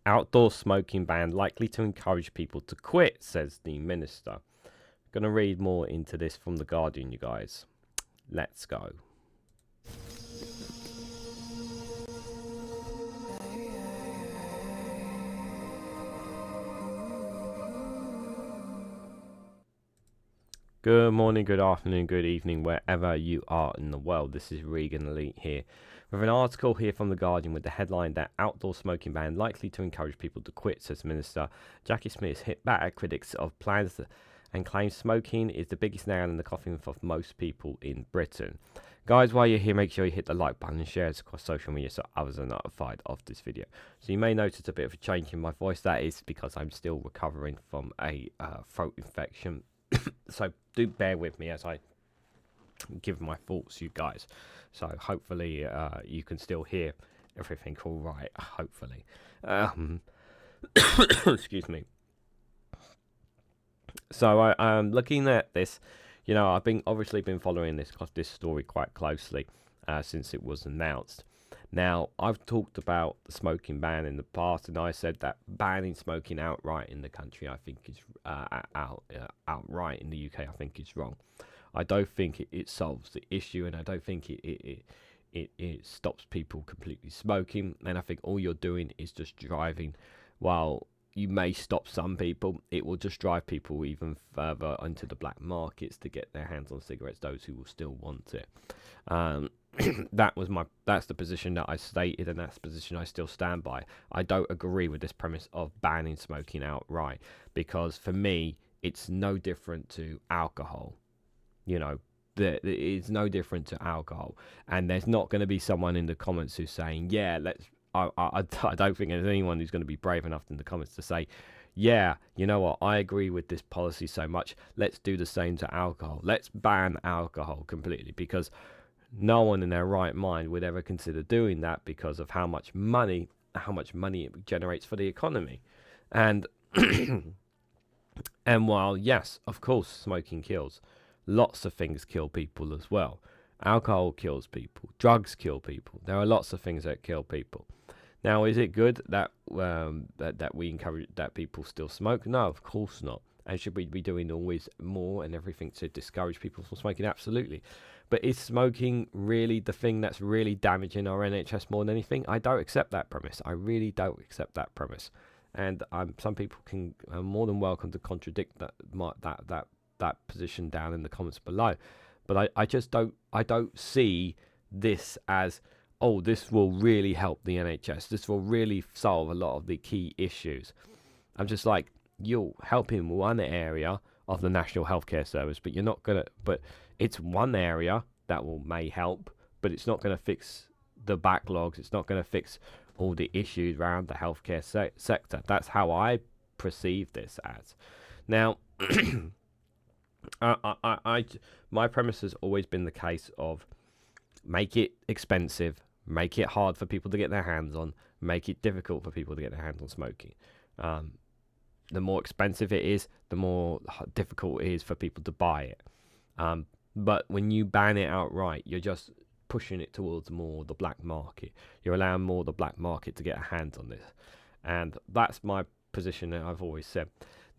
Outdoor smoking ban likely to encourage people to quit, says the minister. Going to read more into this from The Guardian, you guys. Let's go. Good morning, good afternoon, good evening, wherever you are in the world. This is Reganelite here with an article here from The Guardian with the headline that outdoor smoking ban likely to encourage people to quit, says Minister. Jacqui Smith hit back at critics of plans and claims smoking is the biggest nail in the coffin for most people in Britain. Guys, while you're here, make sure you hit the like button and share it across social media so others are notified of this video. So you may notice a bit of a change in my voice. That is because I'm still recovering from a throat infection. So do bear with me as I give my thoughts, you guys. So hopefully you can still hear everything all right. Hopefully. Excuse me. So I'm looking at this. You know, I've obviously been following this story quite closely since it was announced. Now, I've talked about the smoking ban in the past, and I said that banning smoking outright in the country, I think, is outright in the UK, I think, is wrong. I don't think it solves the issue, and I don't think it stops people completely smoking. And I think all you're doing is just driving. While you may stop some people, it will just drive people even further into the black markets to get their hands on cigarettes, those who will still want it. That's the position that I stated, and that's the position I still stand by. I don't agree with this premise of banning smoking outright, because for me it's no different to alcohol. You know, it's no different to alcohol, and there's not going to be someone in the comments who's saying, yeah, let's I don't think there's anyone who's going to be brave enough in the comments to say, yeah, you know what, I agree with this policy so much, let's do the same to alcohol. Let's ban alcohol completely, because no one in their right mind would ever consider doing that because of how much money it generates for the economy. And and while, yes, of course, smoking kills, lots of things kill people as well. Alcohol kills people, drugs kill people. There are lots of things that kill people. Now, is it good that that we encourage that people still smoke? No, of course not. And should we be doing always more and everything to discourage people from smoking? Absolutely. But is smoking really the thing that's really damaging our NHS more than anything? I don't accept that premise. I really don't accept that premise. And some people are more than welcome to contradict that position down in the comments below. But I just don't see this as, oh, this will really help the NHS. This will really solve a lot of the key issues. I'm just like, you'll help in one area of the National Healthcare Service, but you're not gonna. But it's one area that may help, but it's not gonna fix the backlogs. It's not gonna fix all the issues around the healthcare sector. That's how I perceive this as. Now, my premise has always been the case of make it expensive, make it hard for people to get their hands on, make it difficult for people to get their hands on smoking. The more expensive it is, the more difficult it is for people to buy it. But when you ban it outright, you're just pushing it towards more the black market. You're allowing more the black market to get a hand on this. And that's my position that I've always said.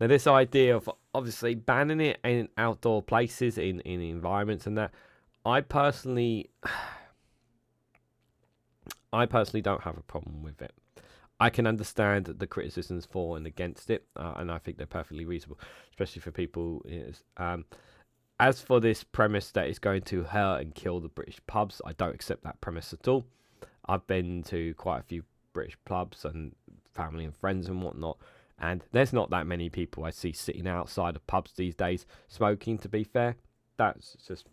Now, this idea of obviously banning it in outdoor places, in environments and that, I personally don't have a problem with it. I can understand the criticisms for and against it, and I think they're perfectly reasonable, especially for people. As for this premise that it's going to hurt and kill the British pubs, I don't accept that premise at all. I've been to quite a few British pubs and family and friends and whatnot, and there's not that many people I see sitting outside of pubs these days smoking, to be fair. That's just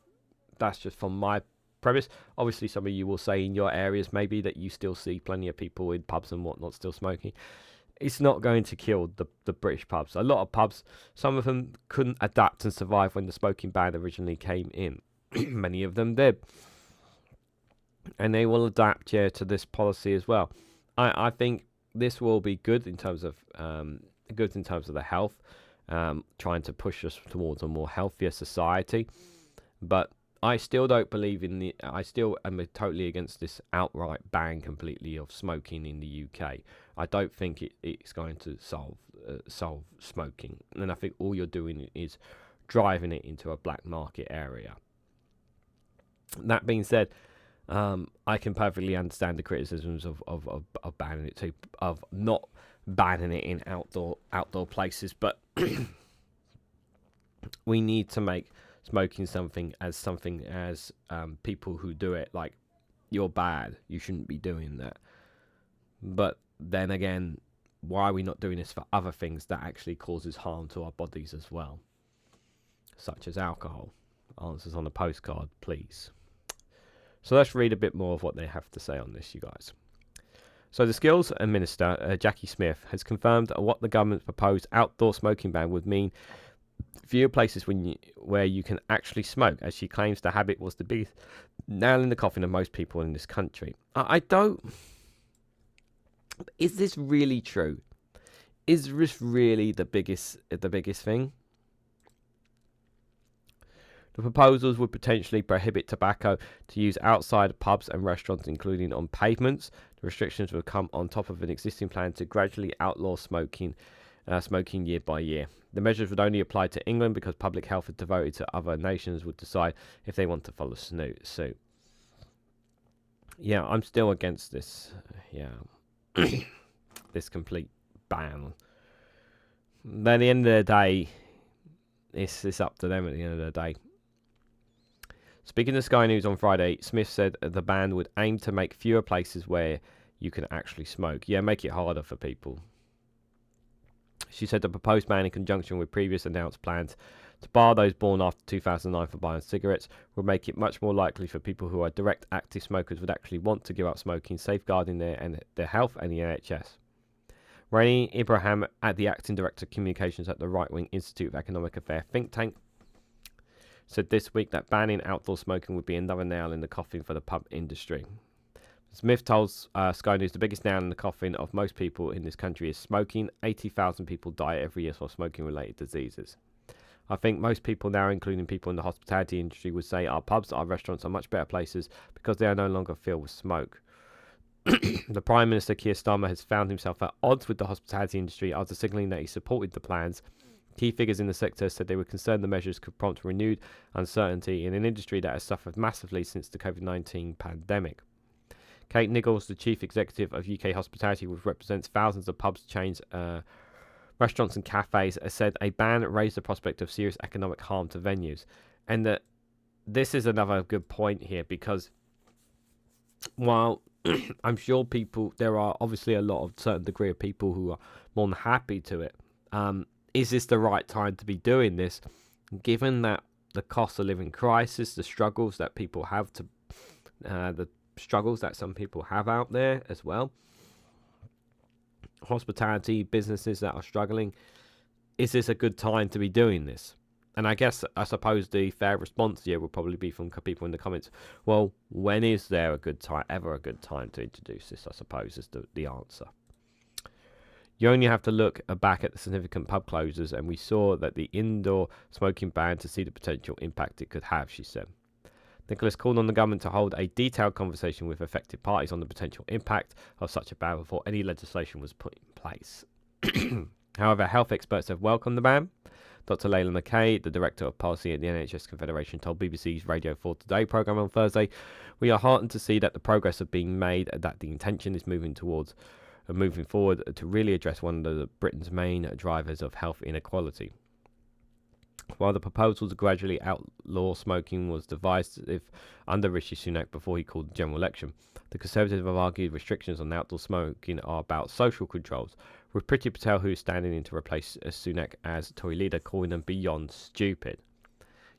from my premise. Obviously, some of you will say in your areas maybe that you still see plenty of people in pubs and whatnot still smoking. It's not going to kill the British pubs. A lot of pubs, some of them couldn't adapt and survive when the smoking ban originally came in. Many of them did. And they will adapt to this policy as well. I think this will be good in terms of the health, trying to push us towards a more healthier society. But I still don't believe in the. I still am totally against this outright ban completely of smoking in the UK. I don't think it's going to solve smoking, and I think all you're doing is driving it into a black market area. That being said, I can perfectly understand the criticisms of banning it too, of not banning it in outdoor places, but we need to make smoking something as people who do it like, you're bad, you shouldn't be doing that. But then again, why are we not doing this for other things that actually causes harm to our bodies as well, such as alcohol? Answers on a postcard, please. So let's read a bit more of what they have to say on this, you guys. So the Skills Minister, Jacqui Smith, has confirmed what the government's proposed outdoor smoking ban would mean fewer places where you can actually smoke, as she claims the habit was the biggest nail in the coffin of most people in this country. I don't... Is this really true? Is this really the biggest thing? The proposals would potentially prohibit tobacco to use outside pubs and restaurants, including on pavements. The restrictions would come on top of an existing plan to gradually outlaw smoking year by year. The measures would only apply to England because public health is devoted to other nations would decide if they want to follow suit. Yeah, I'm still against this. Yeah, this complete ban. Then at the end of the day, it's up to them at the end of the day. Speaking to Sky News on Friday, Smith said the ban would aim to make fewer places where you can actually smoke. Yeah, make it harder for people. She said the proposed ban, in conjunction with previous announced plans to bar those born after 2009 from buying cigarettes, would make it much more likely for people who are direct active smokers would actually want to give up smoking, safeguarding their health and the NHS. Reem Ibrahim, the acting director of communications at the Rightwing Institute of Economic Affairs think tank, said this week that banning outdoor smoking would be another nail in the coffin for the pub industry. Smith told Sky News the biggest nail in the coffin of most people in this country is smoking. 80,000 people die every year from smoking-related diseases. I think most people now, including people in the hospitality industry, would say our pubs, our restaurants are much better places because they are no longer filled with smoke. The Prime Minister, Keir Starmer, has found himself at odds with the hospitality industry after signalling that he supported the plans. Key figures in the sector said they were concerned the measures could prompt renewed uncertainty in an industry that has suffered massively since the COVID-19 pandemic. Kate Nichols, the chief executive of UK Hospitality, which represents thousands of pubs, chains, restaurants and cafes, has said a ban raised the prospect of serious economic harm to venues. And that this is another good point here, because while I'm sure there are obviously a lot of certain degree of people who are more than happy to it, is this the right time to be doing this, given that the cost of living crisis, the struggles that people have the struggles that some people have out there as well, hospitality businesses that are struggling, is this a good time to be doing this? And I suppose the fair response here will probably be from people in the comments, well, when is there ever a good time to introduce this, I suppose, is the answer. You only have to look back at the significant pub closures, and we saw that the indoor smoking ban to see the potential impact it could have, she said. Nicholas called on the government to hold a detailed conversation with affected parties on the potential impact of such a ban before any legislation was put in place. However, health experts have welcomed the ban. Dr. Layla McKay, the Director of Policy at the NHS Confederation, told BBC's Radio 4 Today programme on Thursday, "We are heartened to see that the progress is being made and that the intention is moving forward to really address one of Britain's main drivers of health inequality." While the proposal to gradually outlaw smoking was devised under Rishi Sunak before he called the general election, the Conservatives have argued restrictions on outdoor smoking are about social controls, with Priti Patel, who is standing in to replace Sunak as Tory leader, calling them beyond stupid.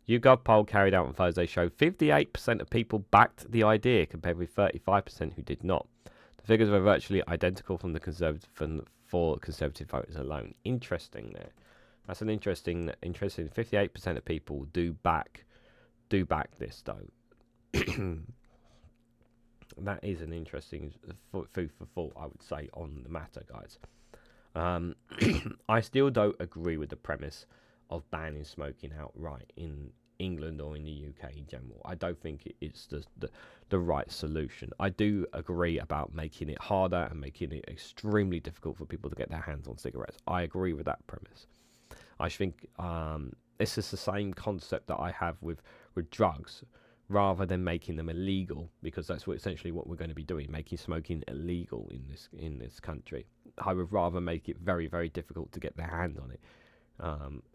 YouGov poll carried out on Thursday showed 58% of people backed the idea, compared with 35% who did not. The figures were virtually identical for Conservative voters alone. Interesting there. That's an interesting. 58% of people do back this, though. That is an interesting food for thought, I would say, on the matter, guys. I still don't agree with the premise of banning smoking outright in England or in the UK in general. I don't think it's the right solution. I do agree about making it harder and making it extremely difficult for people to get their hands on cigarettes. I agree with that premise. I think this is the same concept that I have with drugs, rather than making them illegal, because that's essentially what we're going to be doing, making smoking illegal in this country. I would rather make it very, very difficult to get their hands on it,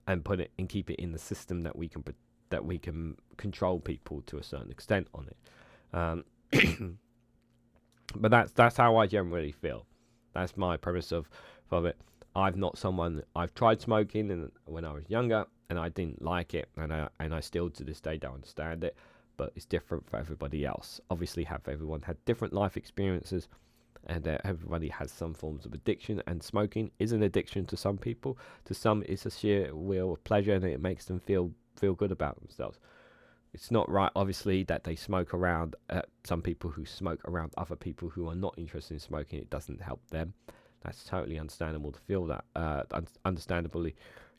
and put it and keep it in the system that we can control people to a certain extent on it. But that's how I generally feel. That's my premise of it. I've tried smoking when I was younger, and I didn't like it, and I still to this day don't understand it. But it's different for everybody else. Obviously, everyone had different life experiences, and everybody has some forms of addiction. And smoking is an addiction to some people. To some, it's a sheer will of pleasure, and it makes them feel good about themselves. It's not right, obviously, that they smoke around some people who smoke around other people who are not interested in smoking. It doesn't help them. That's totally understandable to feel that. Understandably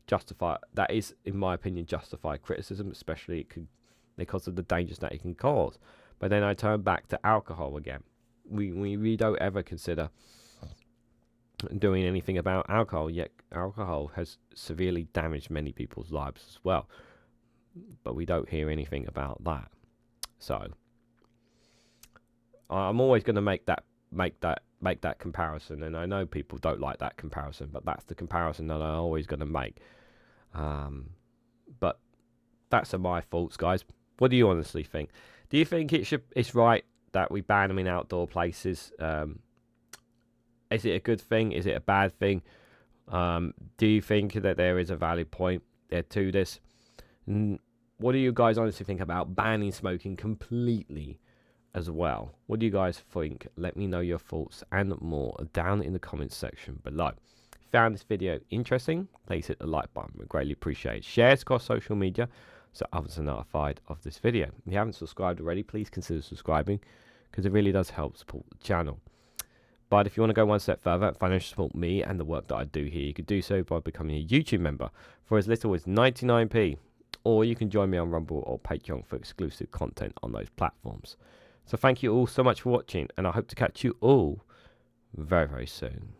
justify. That is, in my opinion, justified criticism, especially because of the dangers that it can cause. But then I turn back to alcohol again. We don't ever consider doing anything about alcohol, yet alcohol has severely damaged many people's lives as well. But we don't hear anything about that. So I'm always going to make that comparison, and I know people don't like that comparison, but that's the comparison that I'm always going to make. But that's my thoughts, guys. What do you honestly think? Do you think it's right that we ban them in outdoor places? Is it a good thing? Is it a bad thing? Do you think that there is a valid point there to this? What do you guys honestly think about banning smoking completely as well? What do you guys think? Let me know your thoughts and more down in the comments section below. If you found this video interesting, please hit the like button. We greatly appreciate it. Share it across social media so others are notified of this video. If you haven't subscribed already, please consider subscribing, because it really does help support the channel. But if you want to go one step further and financially support me and the work that I do here, you could do so by becoming a YouTube member for as little as 99p, or you can join me on Rumble or Patreon for exclusive content on those platforms. So thank you all so much for watching, and I hope to catch you all very, very soon.